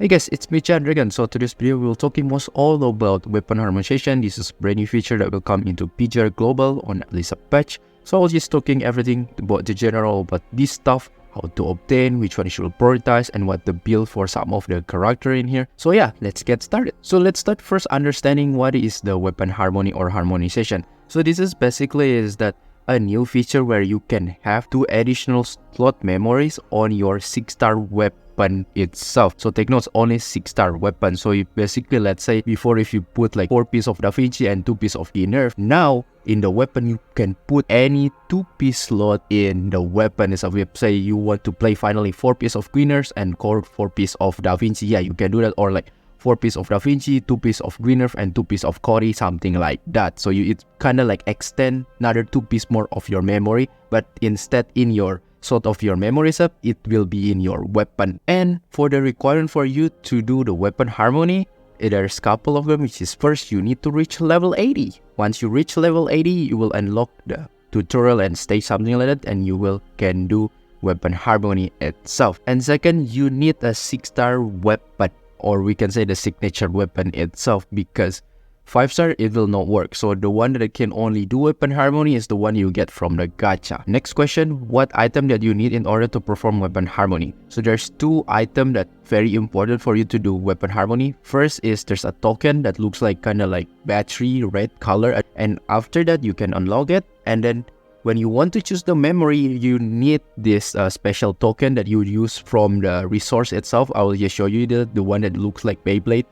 Hey guys, it's me Chan Dragon. So today's video we will talking most all about weapon harmonization. This is a brand new feature that will come into PGR Global on Alisa patch. So I was just talking everything about the general about this stuff, how to obtain, which one you should prioritize, and what the build for some of the character in here. So yeah, let's get started. So let's start first understanding what is the weapon harmony or harmonization. So this is basically that a new feature where you can have 2 additional slot memories on your 6-star weapon itself. So take notes, only 6-star weapon. So you basically, let's say before, if you put like 4 pieces of Da Vinci and 2 pieces of Nerf, now in the weapon you can put any 2-piece slot in the weapon. So if say you want to play finally 4 pieces of Winners and core 4 pieces of Da Vinci, yeah, you can do that. Or like 4 pieces of Da Vinci, 2 pieces of Nerf, and 2 pieces of Cory, something like that. So it kind of like extend another 2 pieces more of your memory, but instead in your sort of your memory sub, it will be in your weapon. And for the requirement for you to do the weapon harmony, there's a couple of them, which is first you need to reach level 80. Once you reach level 80, you will unlock the tutorial and stage, something like that, and you can do weapon harmony itself. And second, you need a 6-star weapon, or we can say the signature weapon itself, because 5-star it will not work. So the one that can only do weapon harmony is the one you get from the gacha. Next question, what item that you need in order to perform weapon harmony? So there's 2 items that very important for you to do weapon harmony. First is there's a token that looks like kind of like battery red color, and after that you can unlock it. And then when you want to choose the memory, you need this special token that you use from the resource itself. I will just show you the one that looks like Beyblade.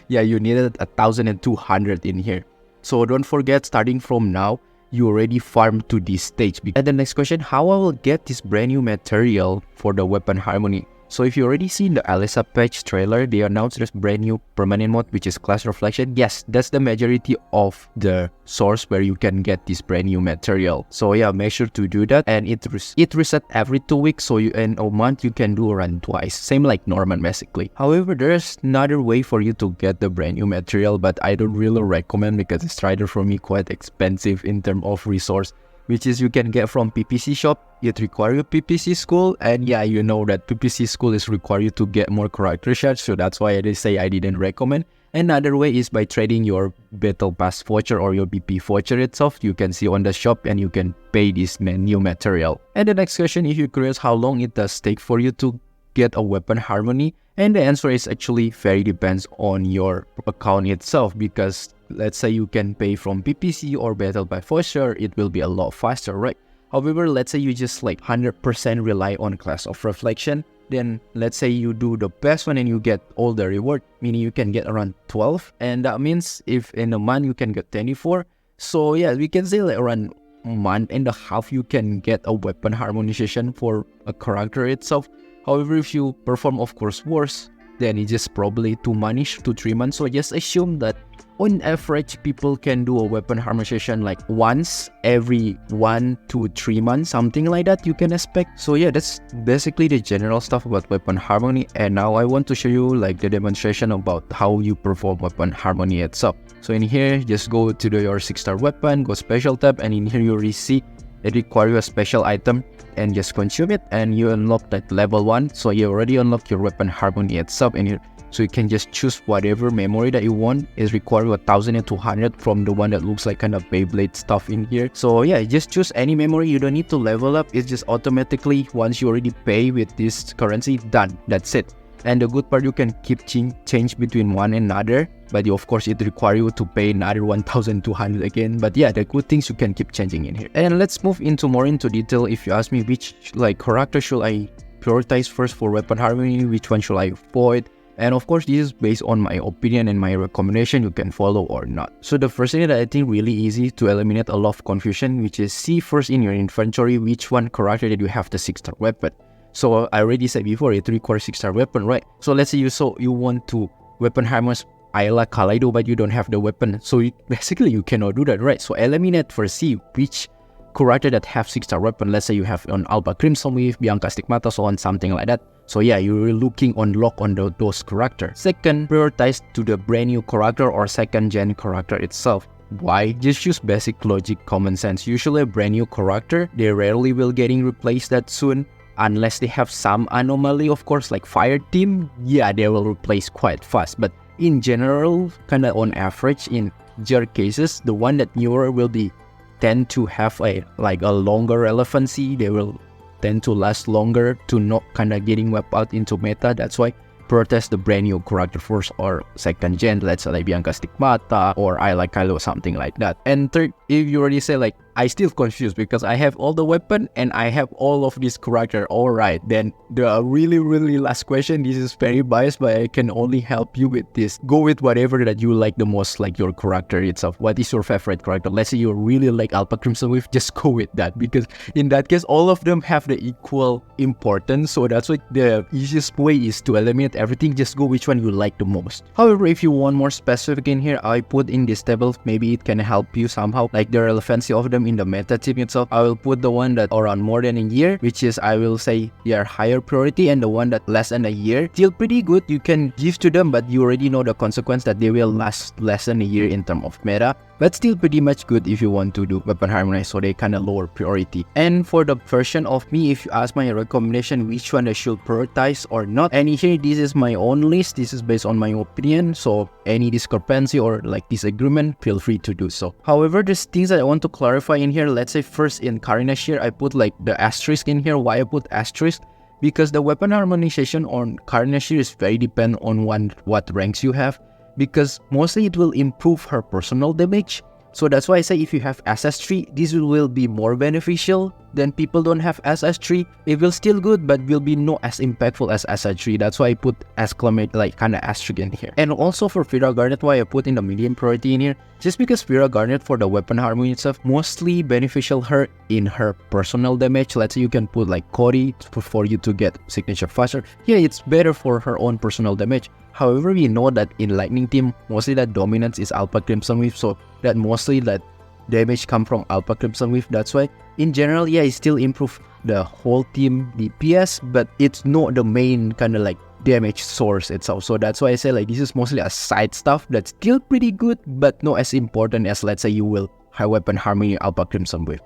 Yeah, you needed 1,200 in here. So don't forget, starting from now, you already farmed to this stage. And the next question, how I will get this brand new material for the weapon harmony? So if you already seen the Alisa patch trailer, they announced this brand new permanent mode, which is class reflection. Yes, that's the majority of the source where you can get this brand new material. So yeah, make sure to do that. And it reset every 2 weeks. So in a month, you can do a run twice. Same like Norman, basically. However, there's another way for you to get the brand new material, but I don't really recommend because it's rather for me quite expensive in terms of resource, which is you can get from PPC shop. It requires a PPC school, and yeah, you know that PPC school is required you to get more character shots, so that's why I say I didn't recommend. Another way is by trading your battle pass voucher or your BP voucher itself. You can see on the shop and you can pay this new material. And the next question, if you're curious how long it does take for you to get a weapon harmony, and the answer is actually very depends on your account itself, because let's say you can pay from PPC or battle by voucher, it will be a lot faster, right? However, let's say you just like 100% rely on class of reflection, then let's say you do the best one and you get all the reward, meaning you can get around 12, and that means if in a month you can get 24. So yeah, we can say like around a month and a half you can get a weapon harmonization for a character itself. However, if you perform of course worse, then it's just probably 2 months to 3 months. So just assume that on average people can do a weapon harmonization like once every 1 to 3 months, something like that you can expect. So yeah, that's basically the general stuff about weapon harmony. And now I want to show you like the demonstration about how you perform weapon harmony itself. So in here, just go to your 6-star weapon, go special tab, and in here you already see it requires a special item, and just consume it and you unlock that level 1. So you already unlock your weapon harmony itself in here. So you can just choose whatever memory that you want. Is required 1,200 from the one that looks like kind of Beyblade stuff in here. So yeah, just choose any memory. You don't need to level up. It's just automatically, once you already pay with this currency, done. That's it. And the good part, you can keep change between one and another, but of course it requires you to pay another 1,200 again. But yeah, the good things you can keep changing in here. And let's move more into detail. If you ask me which like character should I prioritize first for weapon harmony, which one should I avoid, and of course this is based on my opinion and my recommendation, you can follow or not. So the first thing that I think really easy to eliminate a lot of confusion, which is see first in your inventory which one character that you have the 6-star weapon. So I already said before, it requires 6-star weapon, right? So let's say you want to weapon harmonize Ayla, Kaleido, but you don't have the weapon. So basically you cannot do that, right? So eliminate first, see which character that have 6-star weapon. Let's say you have on Alba Crimson with Bianca, Stigmata, so on, something like that. So yeah, you're looking on lock on those characters. Second, prioritize to the brand new character or 2nd gen character itself. Why? Just use basic logic, common sense. Usually a brand new character, they rarely will getting replaced that soon. unless they have some anomaly, of course, like fire team, yeah, they will replace quite fast. But in general, kind of on average, in PGR cases, the one that newer will be tend to have a longer relevancy. They will tend to last longer to not kind of getting wiped out into meta. That's why protest the brand new character first or second gen, let's say like Bianca Stigmata or Ayla Kaleido, something like that. And third, if you already say like I still confused because I have all the weapon and I have all of this character, alright, then the really last question, this is very biased but I can only help you with this. Go with whatever that you like the most, like your character itself. What is your favorite character? Let's say you really like Alpha Crimson Wave, just go with that, because in that case all of them have the equal importance. So that's why the easiest way is to eliminate everything, just go which one you like the most. However, if you want more specific in here, I put in this table, maybe it can help you somehow, like the relevancy of them in the meta team itself. I will put the one that around more than a year, which is I will say they are higher priority, and the one that less than a year, still pretty good, you can give to them, but you already know the consequence that they will last less than a year in terms of meta, but still pretty much good if you want to do weapon harmonize, so they kind of lower priority. And for the version of me, if you ask my recommendation which one I should prioritize or not, and here this is my own list, this is based on my opinion, so any discrepancy or like disagreement, feel free to do so. However, there's things that I want to clarify in here. Let's say first in Karenina here, I put like the asterisk in here. Why I put asterisk? Because the weapon harmonization on Karenina here is very dependent on what ranks you have, because mostly it will improve her personal damage. So that's why I say if you have SS3, this will be more beneficial than people don't have SS3. It will still good, but will be not as impactful as SS3. That's why I put exclamation like kind of asterisk in here. And also for Vera Garnet, why I put in the medium priority in here, just because Vera Garnet for the weapon harmony itself mostly beneficial her in her personal damage. Let's say you can put like Cody for you to get signature faster. Yeah, it's better for her own personal damage. However, we know that in Lightning team, mostly that dominance is Alpha Crimson Wave, so that mostly that damage come from Alpha Crimson Wave. That's why in general, yeah, it still improve the whole team DPS, but it's not the main kind of like damage source itself. So that's why I say like this is mostly a side stuff that's still pretty good, but not as important as let's say you will high weapon harmony Alpha Crimson Wave.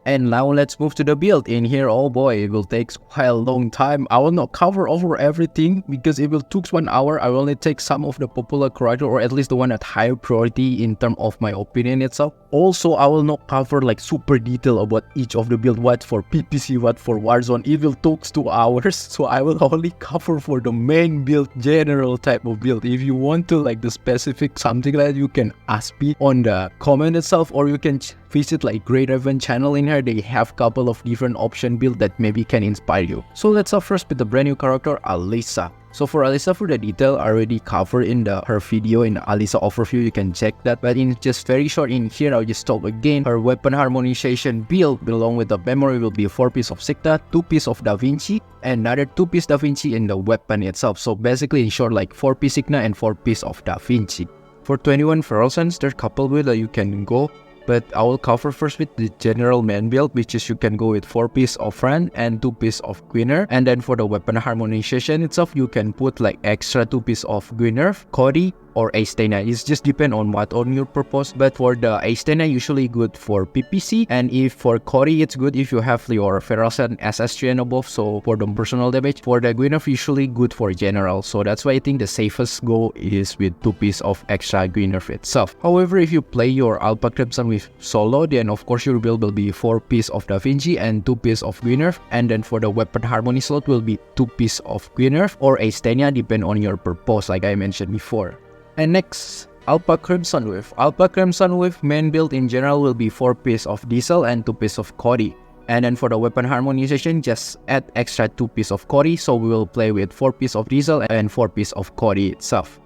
And now let's move to the build. In here, oh boy, it will take quite a long time. I will not cover over everything because it will take 1 hour. I will only take some of the popular character, or at least the one at higher priority in terms of my opinion itself. Also, I will not cover like super detail about each of the build, what for PPC, what for Warzone. It will take 2 hours, so I will only cover for the main build, general type of build. If you want to like the specific something like that, you can ask me on the comment itself, or you can visit like Great Raven channel. In here they have couple of different option build that maybe can inspire you. So let's start first with the brand new character Alisa. So for Alisa, for the detail I already covered in her video in Alisa overview, you can check that, but in just very short in here I'll just talk again. Her weapon harmonization build along with the memory will be 4 piece of Sigta, 2 piece of Da Vinci, and another 2 piece Da Vinci in the weapon itself. So basically in short like 4 piece Signa and 4 piece of Da Vinci. For 21 Feral Sense, there's a couple build that you can go, but I will cover first with the general main build, which is you can go with 4 piece of Ran and 2 piece of Gwynner. And then for the weapon harmonization itself, you can put like extra 2 piece of Gwynner, Cody, or Astena. It's just depend on what on your purpose. But for the Astena, usually good for PPC, and if for Cody, it's good if you have your Ferocen SS3 and above, so for the personal damage. For the Gwynner, usually good for general, so that's why I think the safest go is with 2 piece of extra Gwynner itself. However, if you play your Alpha Crimson with solo, then of course your build will be 4 piece of Da Vinci and 2 piece of Gwynner, and then for the weapon harmony slot will be 2 piece of Gwynner or Astenia, depend on your purpose like I mentioned before. And next, Alpha Crimson Wave. Alpha Crimson Wave main build in general will be 4 piece of Diesel and 2 piece of Cody. And then for the weapon harmonization, just add extra 2 piece of Cody, so we will play with 4 piece of Diesel and 4 piece of Cody itself.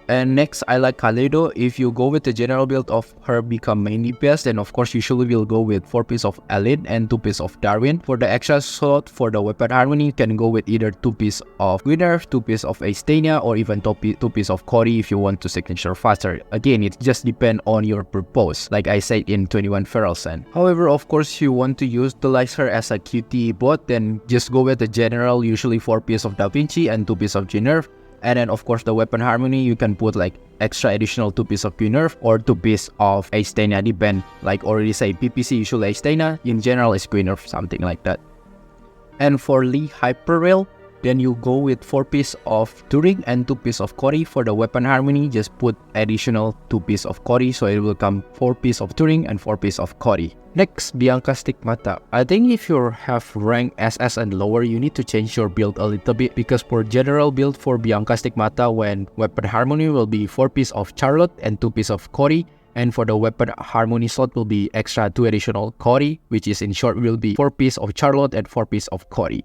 And next, I like Kaleido. If you go with the general build of her become main DPS, then of course usually we'll go with 4 piece of Elite and 2 piece of Darwin. For the extra slot for the weapon harmony, you can go with either 2 piece of Gwynner, 2 piece of Astenia, or even 2 piece of Cody if you want to signature faster. Again, it just depends on your purpose, like I said in 21 Feral Sen. However, of course, you want to utilize her as a QT bot, then just go with the general, usually 4 piece of Da Vinci and 2 piece of Generv. And then of course the weapon harmony, you can put like extra additional 2 piece of Gwynner or 2 piece of Astenia, depend. Like already say PPC usually Astenia, in general is Gwynner, something like that. And for Lee Hyperreal, then you go with 4 piece of Turing and 2 piece of Cori. For the weapon harmony, just put additional 2 piece of Cori, so it will come 4 piece of Turing and 4 piece of Cori. Next, Bianca Stigmata. I think if you have rank SS and lower, you need to change your build a little bit, because for general build for Bianca Stigmata, when weapon harmony will be 4 piece of Charlotte and 2 piece of Cori. And for the weapon harmony slot will be extra 2 additional Cori, which is in short will be 4 piece of Charlotte and 4 piece of Cori.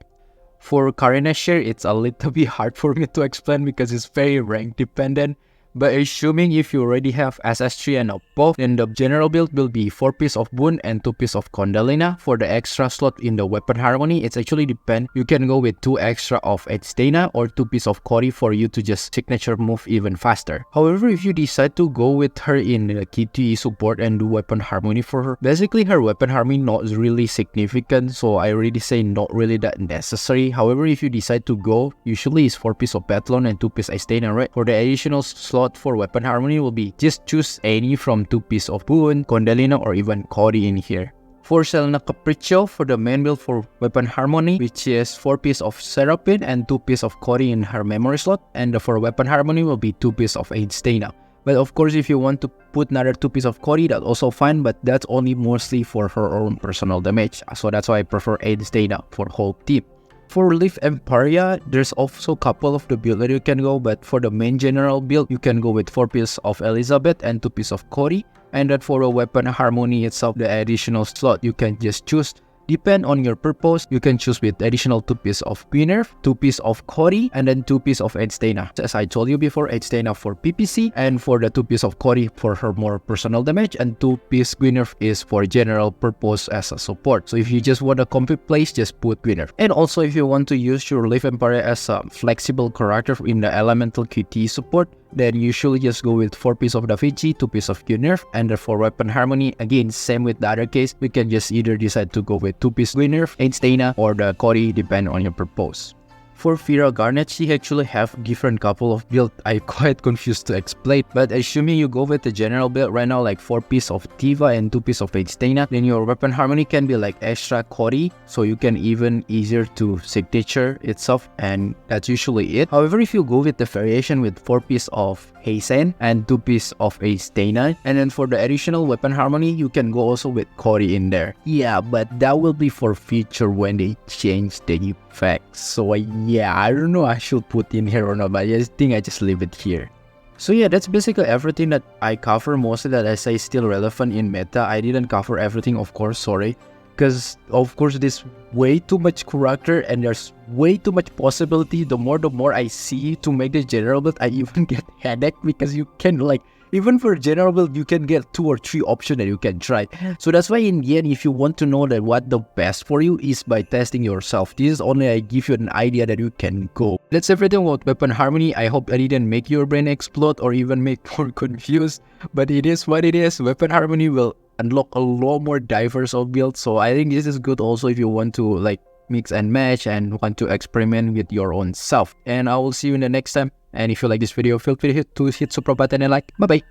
For Karenina share, it's a little bit hard for me to explain because it's very rank dependent. But assuming if you already have SS3 and above, then the general build will be 4 piece of Boon and 2 piece of Kondalina. For the extra slot in the weapon harmony, it's actually depend. You can go with 2 extra of Edstena or 2 piece of Cori for you to just signature move even faster. However, if you decide to go with her in the KTE support and do weapon harmony for her, basically her weapon harmony not really significant, so I already say not really that necessary. However, if you decide to go, usually it's 4 piece of Battlon and 2 piece Edstena, right? For the additional slot for weapon harmony will be just choose any from 2 piece of Boon, Kondalina, or even Cori in here. For Selena Capriccio, for the main build for weapon harmony, which is 4 piece of Seraphim and 2 piece of Cori in her memory slot, and for weapon harmony will be 2 piece of Edstena. But of course, if you want to put another 2 piece of Cori, that's also fine, but that's only mostly for her own personal damage, so that's why I prefer Edstena for whole team. For Leaf Empyrea, there's also a couple of the build that you can go, but for the main general build, you can go with 4 piece of Elizabeth and 2 piece of Cori. And then for a weapon harmony itself, the additional slot, you can just choose. Depend on your purpose, you can choose with additional 2 piece of Guinevere, 2 piece of Cori, and then 2 piece of Edstena. As I told you before, Edstena for PPC, and for the 2 piece of Cori for her more personal damage, and 2 piece Guinevere is for general purpose as a support. So if you just want a complete place, just put Guinevere. And also if you want to use your Leaf Empyrea as a flexible character in the elemental QT support, then usually just go with 4 piece of Da Vinci, 2 piece of Guinevere, and for weapon harmony, again same with the other case, we can just either decide to go with 2 piece Guinevere, Edstena, or the Cori, depend on your purpose. For Vera Garnet, she actually have different couple of build. I'm quite confused to explain, but assuming you go with the general build right now, like 4 piece of Tiva and 2 piece of Edstena, then your weapon harmony can be like extra Cori, so you can even easier to signature itself, and that's usually it. However, if you go with the variation with 4 piece of Heisen and 2 piece of Edstena, and then for the additional weapon harmony, you can go also with Cori in there. Yeah, but that will be for future when they change the effects. So yeah, I don't know I should put in here or not, but I think I just leave it here. So yeah, that's basically everything that I cover. Mostly that I say is still relevant in meta. I didn't cover everything, of course, sorry. Because of course there's way too much character and there's way too much possibility. The more I see to make the general build, I even get headache, because you can like, even for general build, you can get 2 or 3 options that you can try. So that's why in the end, if you want to know that what the best for you is by testing yourself. This is only I give you an idea that you can go. That's everything about weapon harmony. I hope I didn't make your brain explode or even make more confused. But it is what it is. Weapon harmony will unlock a lot more diverse of builds. So I think this is good also if you want to like mix and match and want to experiment with your own self. And I will see you in the next time. And if you like this video, feel free to hit super button and like. Bye bye.